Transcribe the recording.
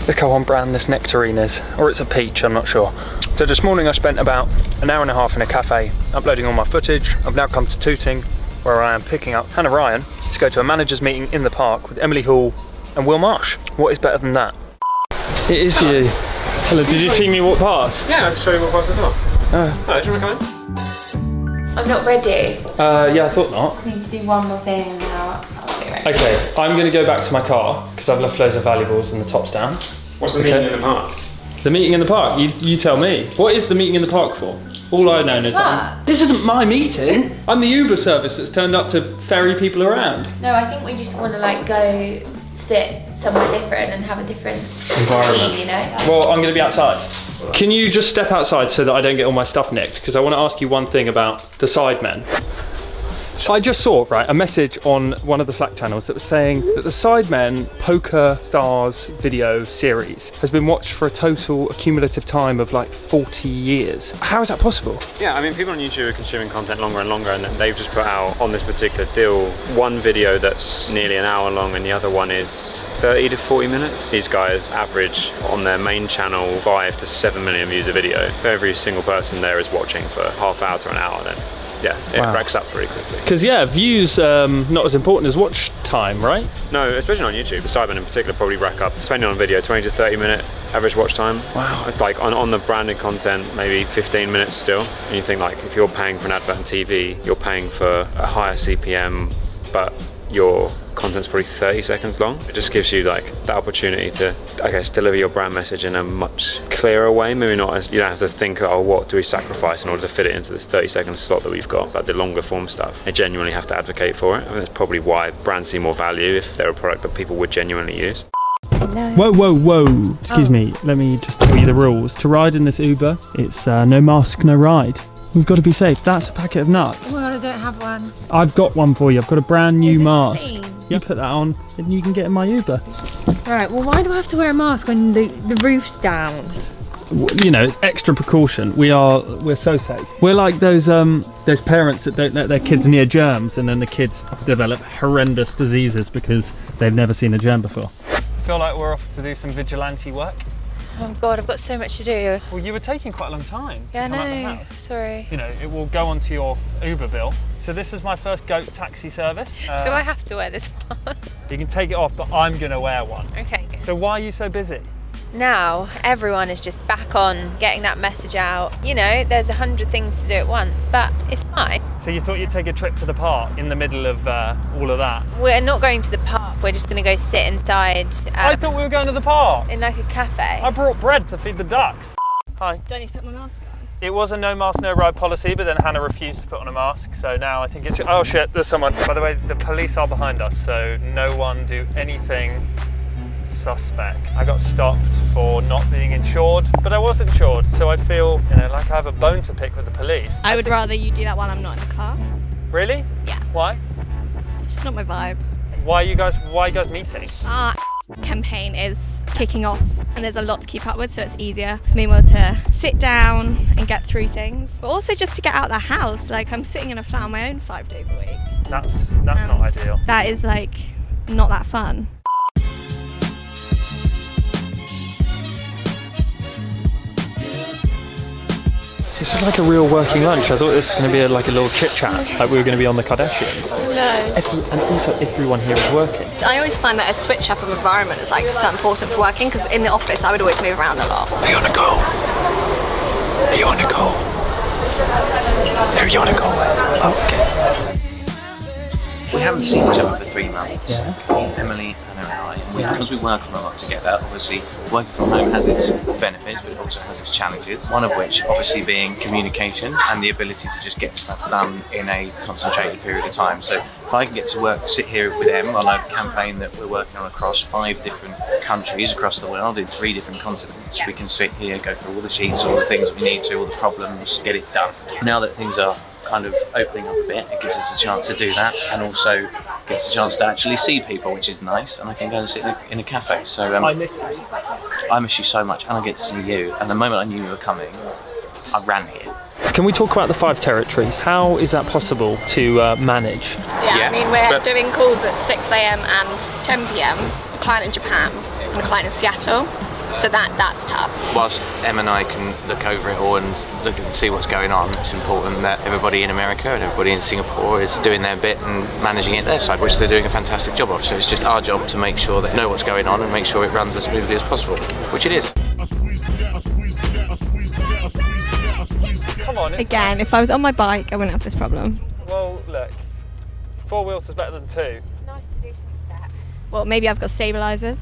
Look how on brand this nectarine is, or it's a peach, I'm not sure. So this morning I spent about an hour and a half in a cafe uploading all my footage. I've now come to Tooting, where I am picking up Hannah Ryan to go to a managers meeting in the park with Emily Hall and Will Marsh. What is better than that? It is you. Hello, did you see me walk past? Yeah, I'll show you what past as well. Hello, do you want to come in? I'm not ready. Yeah, I thought not. I need to do one more thing and then I'll be ready. Okay, I'm going to go back to my car because I've left loads of valuables and the top's down. What's the meeting in the park? The meeting in the park? You tell me. What is the meeting in the park for? All I know is this isn't my meeting. I'm the Uber service that's turned up to ferry people around. No, I think we just want to like go sit somewhere different and have a different environment, scene, you know? Well, I'm going to be outside. Can you just step outside so that I don't get all my stuff nicked? Because I want to ask you one thing about the Sidemen. So I just saw, right, a message on one of the Slack channels that was saying that the Sidemen Poker Stars video series has been watched for a total accumulative time of like 40 years. How is that possible? Yeah, I mean, people on YouTube are consuming content longer and longer, and they've just put out on this particular deal one video that's nearly an hour long and the other one is 30 to 40 minutes. These guys average on their main channel 5 to 7 million views a video. If every single person there is watching for half hour to an hour, then yeah, it racks up pretty quickly. Because yeah, views not as important as watch time, right? No, especially on YouTube. The Sidemen in particular probably rack up, depending on video, 20 to 30 minute average watch time. Wow. It's like on the branded content, maybe 15 minutes still. And you think like, if you're paying for an advert on TV, you're paying for a higher CPM, but your content's probably 30 seconds long. It just gives you like the opportunity to, I guess, deliver your brand message in a much clearer way. Maybe not as, you don't have to think, oh, what do we sacrifice in order to fit it into this 30-second slot that we've got. It's like the longer form stuff. They genuinely have to advocate for it. I mean, that's probably why brands see more value if they're a product that people would genuinely use. No. Whoa, whoa, whoa. Excuse me, let me just tell you the rules. To ride in this Uber, it's no mask, no ride. We've got to be safe. That's a packet of nuts. Well, I don't have one. I've got one for you. I've got a brand new mask. Clean? You put that on and you can get in my Uber. Right, well why do I have to wear a mask when the roof's down? You know, extra precaution. We're so safe. We're like those parents that don't let their kids near germs and then the kids develop horrendous diseases because they've never seen a germ before. I feel like we're off to do some vigilante work. Oh God, I've got so much to do. Well, you were taking quite a long time to Yeah, come out of the no, house. sorry. You know, it will go onto your Uber bill. So this is my first Goat taxi service. Do I have to wear this mask? You can take it off, but I'm gonna wear one. Okay, good. So why are you so busy? Now, everyone is just back on getting that message out. You know, there's 100 things to do at once, but it's fine. So you thought you'd take a trip to the park in the middle of all of that? We're not going to the park, we're just gonna go sit inside. I thought we were going to the park. In like a cafe. I brought bread to feed the ducks. Hi. Do I need to put my mask on? It was a no mask, no ride policy, but then Hannah refused to put on a mask, so now I think it's... Oh shit, there's someone. By the way, the police are behind us, so no one do anything suspect. I got stopped for not being insured, but I was insured, so I feel, you know, like I have a bone to pick with the police. I would rather you do that while I'm not in the car. Really? Yeah. Why? Just not my vibe. Why are you guys meeting? Our campaign is kicking off and there's a lot to keep up with, so it's easier for me to sit down and get through things, but also just to get out of the house. Like, I'm sitting in a flat on my own 5 days a week. That's not ideal. That is like not that fun. This is like a real working lunch. I thought this was going to be like a little chit chat, like we were going to be on the Kardashians. No. And also everyone here is working. I always find that a switch up of environment is like so important for working, because in the office I would always move around a lot. Are you on a call? Are you on a call? Are you on a call? Oh, okay. We haven't seen each other for 3 months. Yeah. Emily, Hannah and I, and because we work on a lot together, obviously working from home has its benefits, but it also has its challenges. One of which obviously being communication and the ability to just get stuff done in a concentrated period of time. So if I can get to sit here with Em on a campaign that we're working on across 5 different countries across the world in 3 different continents, we can sit here, go through all the sheets, all the things we need to, all the problems, get it done. Now that things are kind of opening up a bit, it gives us a chance to do that, and also gets a chance to actually see people, which is nice, and I can go and sit in a cafe. So I miss you. I miss you so much, and I get to see you, and the moment I knew you were coming, I ran here. Can we talk about the 5 territories? How is that possible to manage? Yeah, I mean, we're doing calls at 6 AM and 10 PM, a client in Japan and a client in Seattle. So that's tough. Whilst Em and I can look over it all and look and see what's going on, it's important that everybody in America and everybody in Singapore is doing their bit and managing it their side, which they're doing a fantastic job of. So it's just our job to make sure they know what's going on and make sure it runs as smoothly as possible, which it is. Come on. Again, if I was on my bike, I wouldn't have this problem. Well, look, 4 wheels is better than 2. It's nice to do some steps. Well, maybe I've got stabilisers.